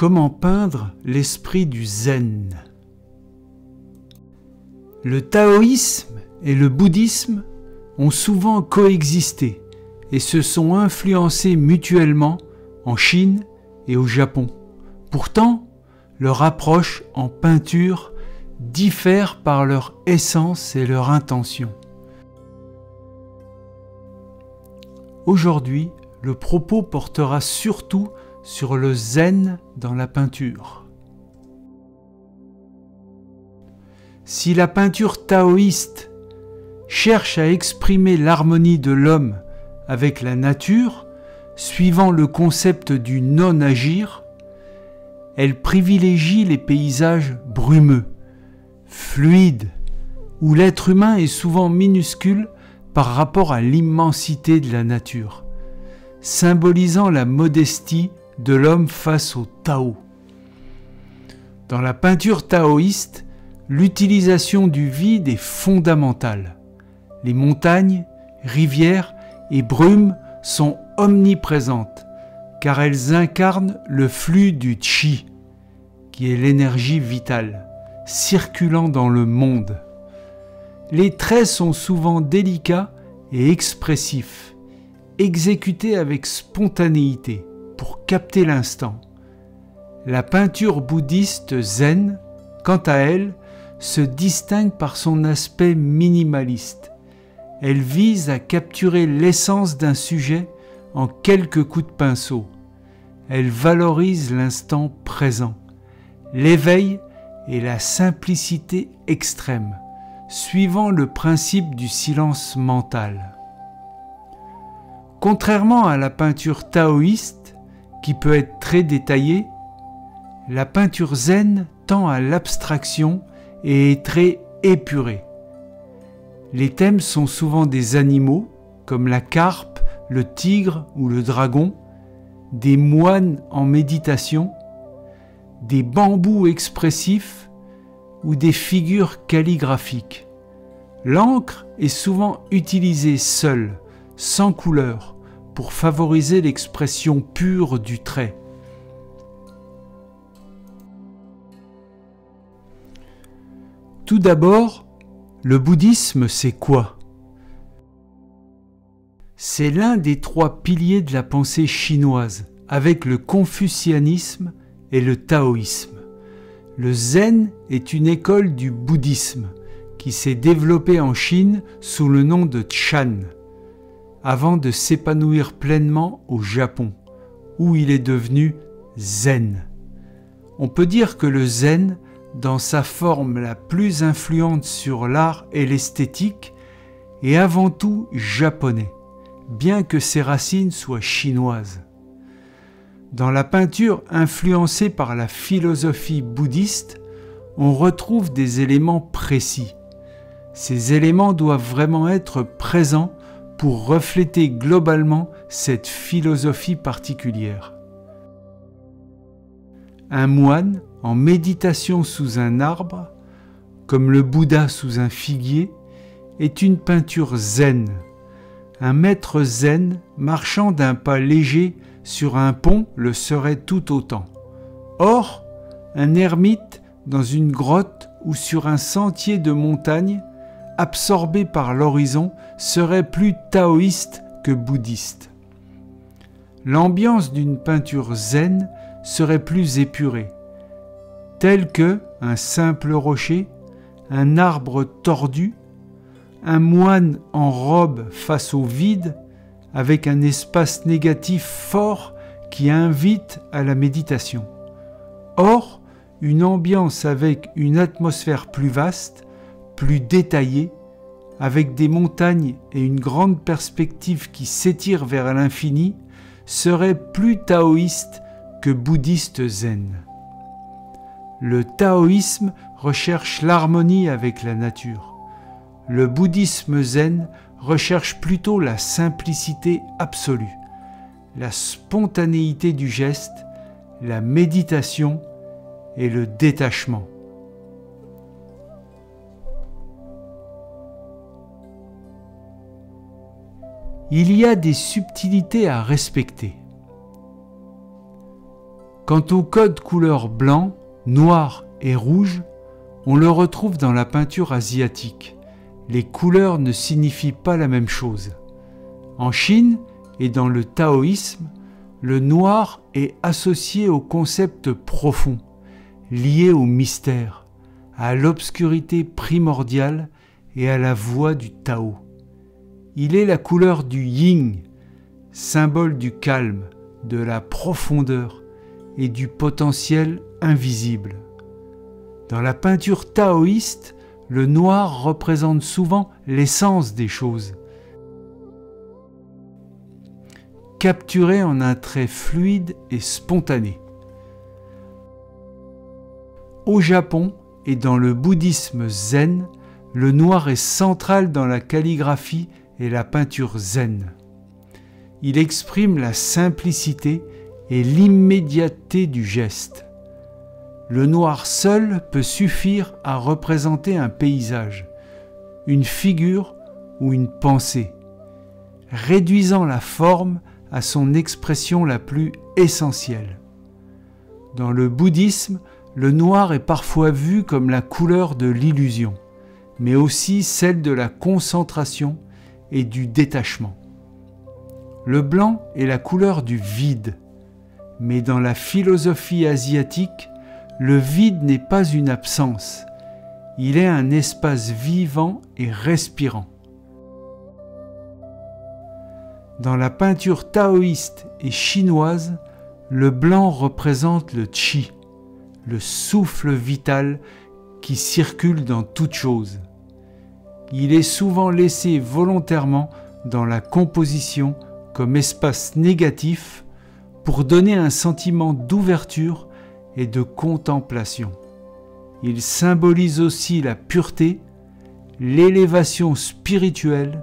Comment peindre l'esprit du zen? Le taoïsme et le bouddhisme ont souvent coexisté et se sont influencés mutuellement en Chine et au Japon. Pourtant, leur approche en peinture diffère par leur essence et leur intention. Aujourd'hui, le propos portera surtout sur le zen dans la peinture. Si la peinture taoïste cherche à exprimer l'harmonie de l'homme avec la nature, suivant le concept du non-agir, elle privilégie les paysages brumeux, fluides, où l'être humain est souvent minuscule par rapport à l'immensité de la nature, symbolisant la modestie de l'homme face au Tao. Dans la peinture taoïste, l'utilisation du vide est fondamentale. Les montagnes, rivières et brumes sont omniprésentes, car elles incarnent le flux du Qi, qui est l'énergie vitale, circulant dans le monde. Les traits sont souvent délicats et expressifs, exécutés avec spontanéité pour capter l'instant. La peinture bouddhiste zen, quant à elle, se distingue par son aspect minimaliste. Elle vise à capturer l'essence d'un sujet en quelques coups de pinceau. Elle valorise l'instant présent, l'éveil et la simplicité extrême, suivant le principe du silence mental. Contrairement à la peinture taoïste, qui peut être très détaillée, la peinture zen tend à l'abstraction et est très épurée. Les thèmes sont souvent des animaux, comme la carpe, le tigre ou le dragon, des moines en méditation, des bambous expressifs ou des figures calligraphiques. L'encre est souvent utilisée seule, sans couleur, pour favoriser l'expression pure du trait. Tout d'abord, le bouddhisme, c'est quoi? C'est l'un des trois piliers de la pensée chinoise, avec le confucianisme et le taoïsme. Le zen est une école du bouddhisme qui s'est développée en Chine sous le nom de Chan, avant de s'épanouir pleinement au Japon, où il est devenu zen. On peut dire que le zen, dans sa forme la plus influente sur l'art et l'esthétique, est avant tout japonais, bien que ses racines soient chinoises. Dans la peinture influencée par la philosophie bouddhiste, on retrouve des éléments précis. Ces éléments doivent vraiment être présents pour refléter globalement cette philosophie particulière. Un moine en méditation sous un arbre, comme le Bouddha sous un figuier, est une peinture zen. Un maître zen marchant d'un pas léger sur un pont le serait tout autant. Or, un ermite dans une grotte ou sur un sentier de montagne, absorbé par l'horizon, serait plus taoïste que bouddhiste. L'ambiance d'une peinture zen serait plus épurée, telle que un simple rocher, un arbre tordu, un moine en robe face au vide, avec un espace négatif fort qui invite à la méditation. Or, une ambiance avec une atmosphère plus vaste, plus détaillée, avec des montagnes et une grande perspective qui s'étire vers l'infini, serait plus taoïste que bouddhiste zen. Le taoïsme recherche l'harmonie avec la nature. Le bouddhisme zen recherche plutôt la simplicité absolue, la spontanéité du geste, la méditation et le détachement. « Il y a des subtilités à respecter. » Quant au code couleur blanc, noir et rouge, on le retrouve dans la peinture asiatique. Les couleurs ne signifient pas la même chose. En Chine et dans le taoïsme, le noir est associé au concept profond, lié au mystère, à l'obscurité primordiale et à la voie du Tao. Il est la couleur du yin, symbole du calme, de la profondeur et du potentiel invisible. Dans la peinture taoïste, le noir représente souvent l'essence des choses, capturée en un trait fluide et spontané. Au Japon et dans le bouddhisme zen, le noir est central dans la calligraphie et la peinture zen. Il exprime la simplicité et l'immédiateté du geste. Le noir seul peut suffire à représenter un paysage, une figure ou une pensée, réduisant la forme à son expression la plus essentielle. Dans le bouddhisme, le noir est parfois vu comme la couleur de l'illusion, mais aussi celle de la concentration et du détachement. Le blanc est la couleur du vide, mais dans la philosophie asiatique, le vide n'est pas une absence, il est un espace vivant et respirant. Dans la peinture taoïste et chinoise, le blanc représente le qi, le souffle vital qui circule dans toute chose. Il est souvent laissé volontairement dans la composition comme espace négatif pour donner un sentiment d'ouverture et de contemplation. Il symbolise aussi la pureté, l'élévation spirituelle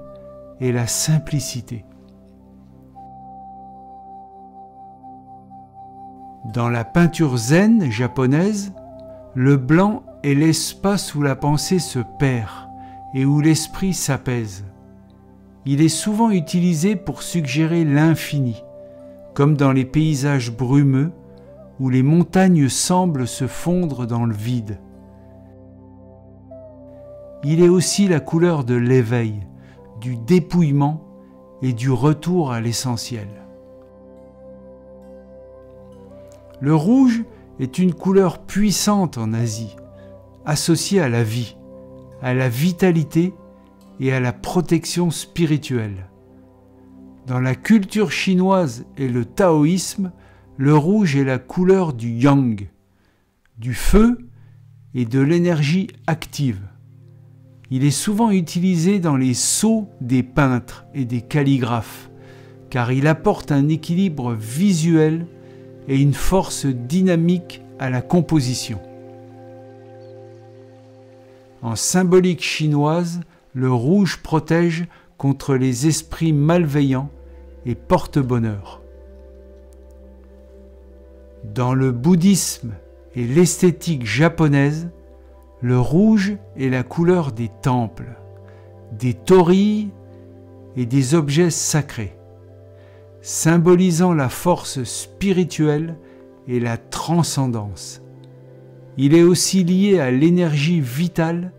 et la simplicité. Dans la peinture zen japonaise, le blanc est l'espace où la pensée se perd et où l'esprit s'apaise. Il est souvent utilisé pour suggérer l'infini, comme dans les paysages brumeux où les montagnes semblent se fondre dans le vide. Il est aussi la couleur de l'éveil, du dépouillement et du retour à l'essentiel. Le rouge est une couleur puissante en Asie, associée à la vie, à la vitalité et à la protection spirituelle. Dans la culture chinoise et le taoïsme, le rouge est la couleur du yang, du feu et de l'énergie active. Il est souvent utilisé dans les sceaux des peintres et des calligraphes, car il apporte un équilibre visuel et une force dynamique à la composition. En symbolique chinoise, le rouge protège contre les esprits malveillants et porte bonheur. Dans le bouddhisme et l'esthétique japonaise, le rouge est la couleur des temples, des torii et des objets sacrés, symbolisant la force spirituelle et la transcendance. Il est aussi lié à l'énergie vitale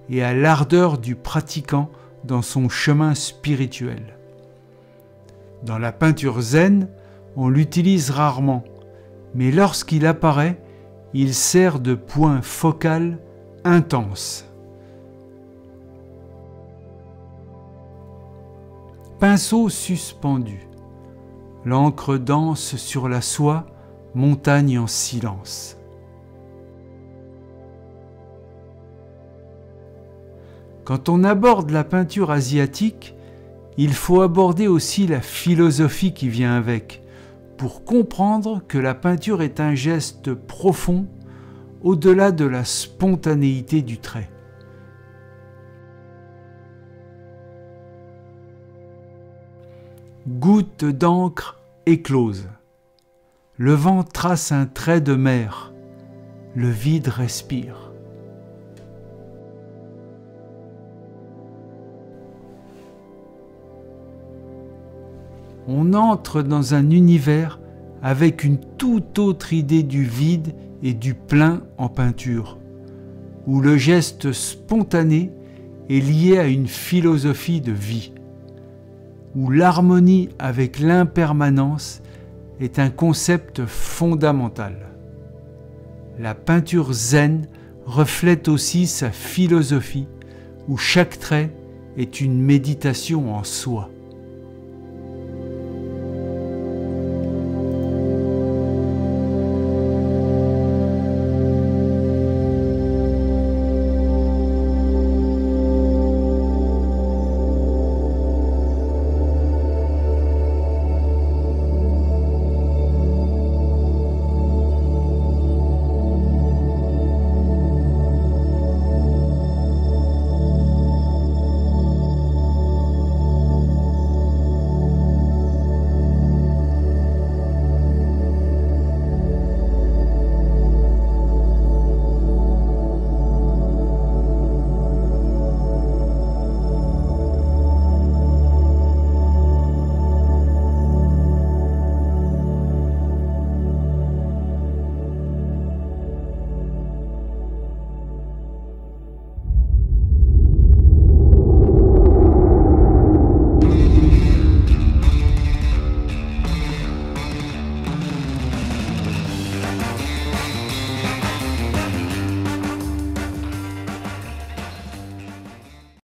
et à l'ardeur du pratiquant dans son chemin spirituel. Dans la peinture zen, on l'utilise rarement, mais lorsqu'il apparaît, il sert de point focal intense. Pinceau suspendu. L'encre danse sur la soie, montagne en silence. Quand on aborde la peinture asiatique, il faut aborder aussi la philosophie qui vient avec, pour comprendre que la peinture est un geste profond au-delà de la spontanéité du trait. Goutte d'encre éclose. Le vent trace un trait de mer. Le vide respire. On entre dans un univers avec une toute autre idée du vide et du plein en peinture, où le geste spontané est lié à une philosophie de vie, où l'harmonie avec l'impermanence est un concept fondamental. La peinture zen reflète aussi sa philosophie, où chaque trait est une méditation en soi.